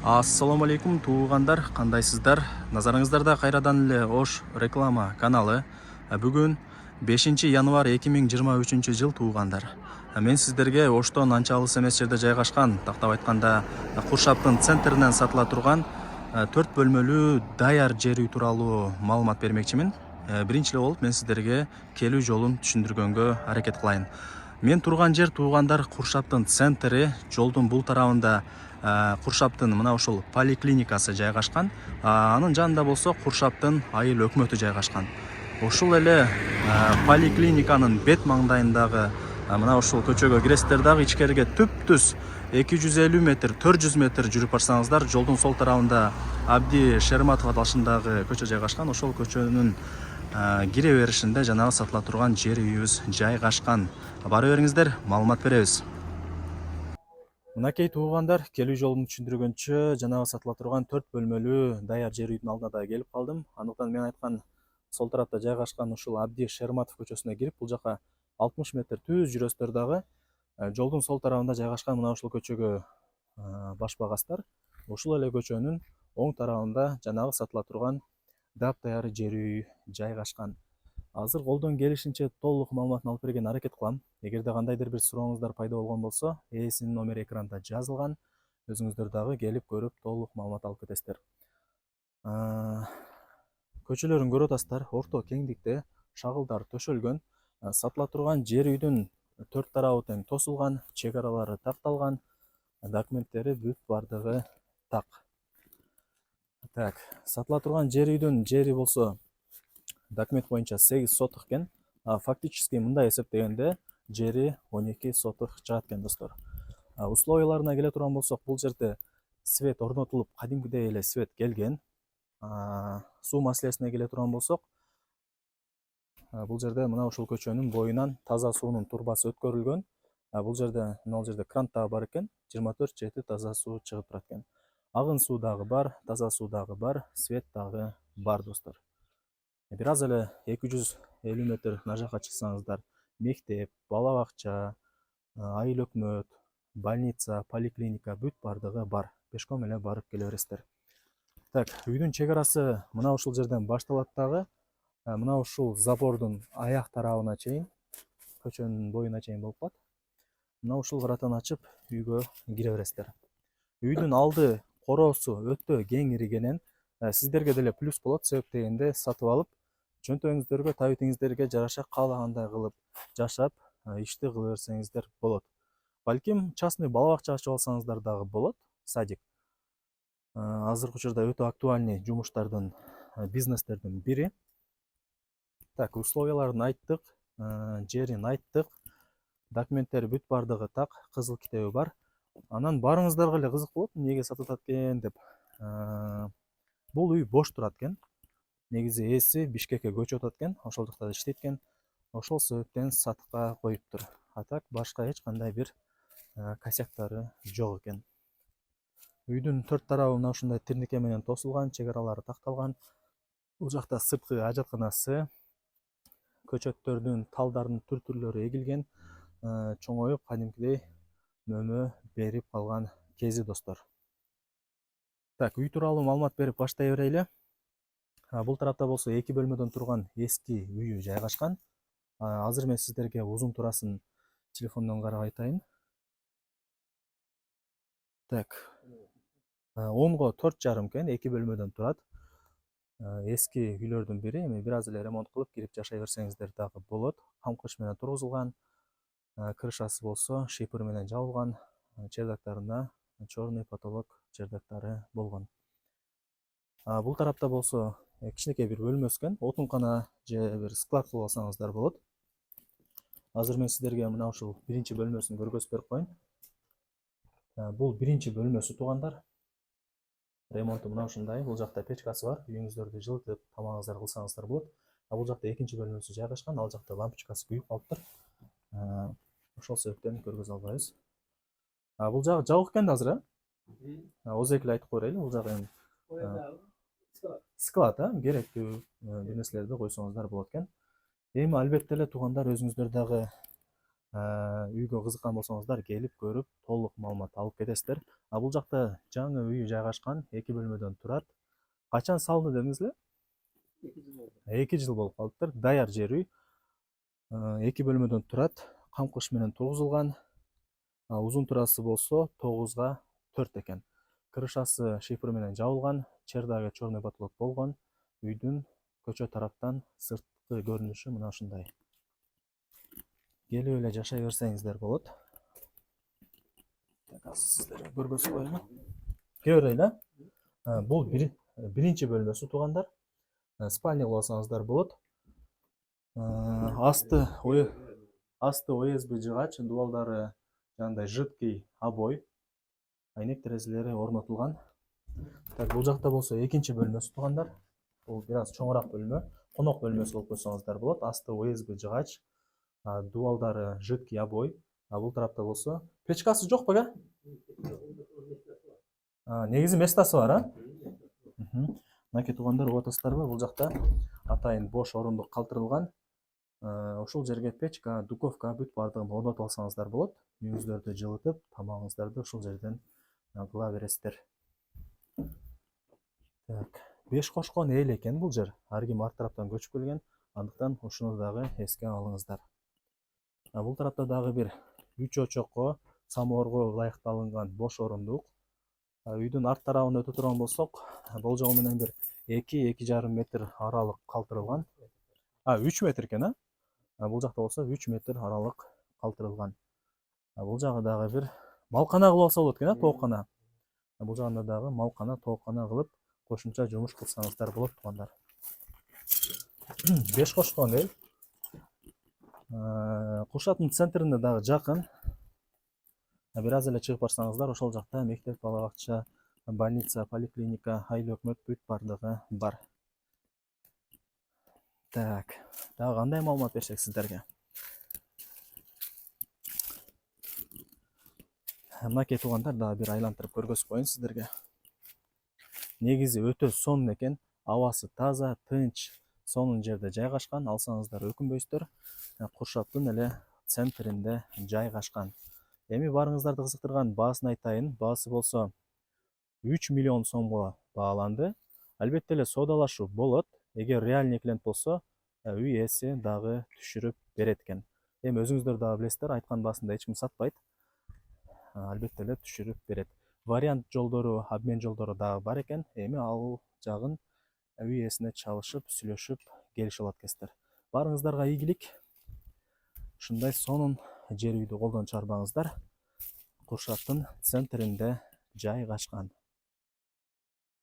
Ассаламу алейкум туугандар, кандайсыздар? Назарыңыздарда кайрадан эле Ош реклама каналы. Бүгүн 5 январь 2023 жыл туугандар. Мен сиздерге Оштон анча алыс эмес жерде жайгашкан, тактап айтканда Куршаптын центринен сатыла турган 4 бөлмөлүү даяр жер үй тууралуу маалымат бермекчимин. Биринчи эле болуп мен сиздерге келүү жолун түшүндүргөнгө аракет кылайын. Мен турган жер туугандар Куршаптын центри, жолдун бул тарабында Куршаптын мына ушул поликлиникасы жайгашкан. Анын жанында болсо Куршаптын айыл өкмөтү жайгашкан. Ушул эле поликлиниканын бет маңдайындагы мына ушул көчөгө киресиздер дагы ичкериге түп-түз 250 метр, 400 метр жүрүп барсаңыздар, жолдун сол тарабында Абди Шерматов аталышындагы көчө жайгашкан. Ошол көчөнүн кире беришинде жанагы сатыла турган жер үйүбүз жайгашкан. Бара бериңиздер, маалымат беребиз. Мынакей туугандар, келүү жолун түшүндүргөнчө жанагы сатыла турган 4 бөлмөлүү даяр жер үйдүн алдына да келип калдым. Андыктан мен айткан сол тарапта жайгашкан ушул Абди Шерматов көчөсүнө кирип, бул жака 60 метр түз жүрөсүздөр дагы жолдун сол тарабында жайгашкан мына ушул көчөгө баш багасыздар. Ушул эле көчөнүн оң тарабында жанагы сатыла турган даяр жер үй жайгашкан. Азыр колдон келишинче толук маалыматын алып берген аракет кылам. Эгерде кандайдыр бир сурооңуздар пайда болгон болсо, ээсинин номери экранда жазылган. Өзүңүздөр дагы келип көрүп толук маалымат алып кетесиздер. Көчөлөрүн көрүп атасыздар, орто кеңдикте шагылдар төшөлгөн. Сатыла турган жер үйдүн төрт тарабы тең тосулган, чек аралары такталган, документтери бүт бардыгы так. Сатыла турган жер үйдүн жери болсо документ боюнча 8 соток экен. Фактически мындай эсептегенде жери 12 соток чыгат экен достор. Условияларына келе турган болсок, бул жерде свет орнотулуп, кадимкидей эле свет келген. Суу маселесине келе турган болсок, бул жерде мына ушул көчөнүн боюнан таза суунун турбасы өткөрүлгөн. Бул жерде кран дагы бар экен. 24/7 таза суу чыгып турат экен. Агын суу дагы бар, таза суу дагы бар, свет дагы бар достор. Бир аз эле 250 метр нажакка чыксаңыздар, мектеп, бала бакча, айыл өкмөт, больница, поликлиника бүт бардыгы бар. Пешком эле барып келе бересиздер. Үйдүн чек арасы мына ушул жерден башталат дагы. Мына ушул забордун аяк тарабына чейин, көчөнүн боюна чейин болуп калат. Мына ушул кыратан ачып үйгө кире бересиздер. Үйдүн алды короосу өтө кеңиригенен сиздерге деле плюс болот, себеп дегенде сатып алып, чөнтөгүңүздөргө, табитиңиздерге жараша каалагандай кылып жашап, ишти кыла берсеңиздер болот. Балким частный бала бакча ачып алсаңыздар дагы болот, садик. Азыркы учурда өтө актуальный жумуштардын, бизнестердин бири. Условияларын айттык, жерин айттык, документтери бүт бардыгы так, кызыл китеби бар. Анан барыңыздарга эле кызык болот, эмнеге сатып атат экен деп. Бул үй бош турат экен. Негизи ээси Бишкекке көчүп атат экен, ошол жакта да иштейт экен. Ошол себептен сатыкка коюптур. Так башка эч кандай бир косяктары жок экен. Үйдүн төрт тарабы мына ушундай тирнике менен тосулган, чек аралары такталган. Бул жакта сырткы ажатканасы, көчөттөрдүн талдарынын түр-түрлөрү эгилген, чоңоюп кадимкидей мөмө берип калган кези достор. Үй тууралуу маалымат берип баштай берели. Бул тарапта болсо 2 бөлмөдөн турган эски үйү жайгашкан. Азыр мен сиздерге узун турасын телефондон карап айтайын. Онго 4,5 экен, 2 бөлмөдөн турат. Эски үйлөрдүн бири, эми бир аз эле ремонт кылып кирип жашай берсеңиздер дагы болот. Камкыш менен тургузулган. Крышасы болсо шипер менен жабылган. Чердактарында черный потолок чердактары болгон. Бул тарапта болсо кичинекей бир бөлмөсү экен. Отункана же бир склад кылып алсаңыздар болот. Азыр мен сиздерге мына ушул биринчи бөлмөсүн көргөзүп берип коеюн. Бул биринчи бөлмөсү туугандар. Ремонту мына ушундай. Бул жакта печкасы бар. Үйүңүздөрдү жылытып, тамагыңыздарды кылсаңыздар болот. Бул жакта экинчи бөлмөсү жайгашкан. Ал жакта лампочкасы күйүп калыптыр. Ошол себептен көргөзө албайбыз. Бул жагы жабык экен да азыр, Озеки эле айтып коелу. Бул жагы склад, керектүү нерселерди койсоңуздар болот экен. Эми албетте эле туугандар, өзүңүздөр дагы үйгө кызыккан болсоңуздар келип көрүп толук маалымат алып кетесиздер. Бул жакта жаңы үй жайгашкан, 2 бөлмөдөн турат. Качан салынды дедиңиз эле? 2 жыл болуп калыптыр. Даяр жер үй. 2 бөлмөдөн турат, кам кыш менен тургузулган. Узун турасы болсо 9га 4 экен. Крышасы шифр менен жабылган, чердагы черный потолок болгон. Үйдүн көчө тараптан сырткы көрүнүшү мына ушундай. Келип эле жашай берсеңиздер болот. Сиздерге көргөзүп коеюн. Келе берели. Бул биринчи бөлмөсү туугандар. Спальня кылып алсаңыздар болот. Асты ОСБ жыгач, дубалдары жандай жидкий обой. Айнек терезелери орнотулган. Так, бул жакта болсо экинчи бөлмөсү туугандар. Бул бир аз чоңураак бөлмө. Конок бөлмөсү болуп койсоңуздар болот. Асты ОСБ жыгач, дубалдары жидкий обой. Бул тарапта болсо печкасы жок бага? Негизи местасы бар, Мынакей туугандар, угуп атасыздарбы? Бул жакта атайын бош орундук калтырылган. Ушул жерге печка, духовка бүт бардыгын орнотуп алсаңыздар болот. Үйүңүздөрдү жылытып, тамагыңыздарды ушул жерден кыла бересиздер. Так, 5 кошкон эл экен бул жер. Ар ким ар тараптан көчүп келген. Андыктан ушуну дагы эске алыңыздар. Бул тарапта дагы бир 3 очокко, самоорго ылайыкталган бош орундук. Үйдүн арт тарабына өтө турган болсок, болжол менен бир 2-2,5 метр аралык калтырылган. 3 метр экен, Бул жакта болсо 3 метр аралык калтырылган. Бул жагы дагы бир малкана кылып алса болот экен, тооккана. Бул жагында дагы малкана, тооккана кылып кошумча жумуш кылсаңыздар болот туугандар. 5 кошкон эл. Куршаттын центрине дагы жакын. Бир аз эле чыгып барсаңыздар, ошол жакта мектеп, бала бакча, больница, поликлиника, айыл өкмөт бүт бардыгы бар. Так, дагы кандай маалымат берсек сиздерге? Мынакей туугандар, дагы бир айлантырып көргөзүп коеюн сиздерге. Негизи өтө сонун экен, абасы таза, тынч, сонун жерде жайгашкан, алсаңыздар өкүнбөйсүздөр. Куршаттын эле центринде жайгашкан. Эми барыңыздарды кызыктырган баасын айтайын. Баасы болсо 3 миллион сомго бааланды. Албетте эле соодалашуу болот. Эгер реальный клиент болсо, үй ээси дагы түшүрүп берет экен. Эми өзүңүздөр дагы билесиздер, айткан баасында эч ким сатпайт. Албетте эле түшүрүп берет. Вариант жолдору, обмен жолдору дагы бар экен. Эми ал жагын үй ээсине чалышып, сүйлөшүп келише алат экенсиздер. Барыңыздарга ийгилик. Ушундай сонун жер үйдү колдон чыгарбаңыздар. Куршаттын центринде жайгашкан.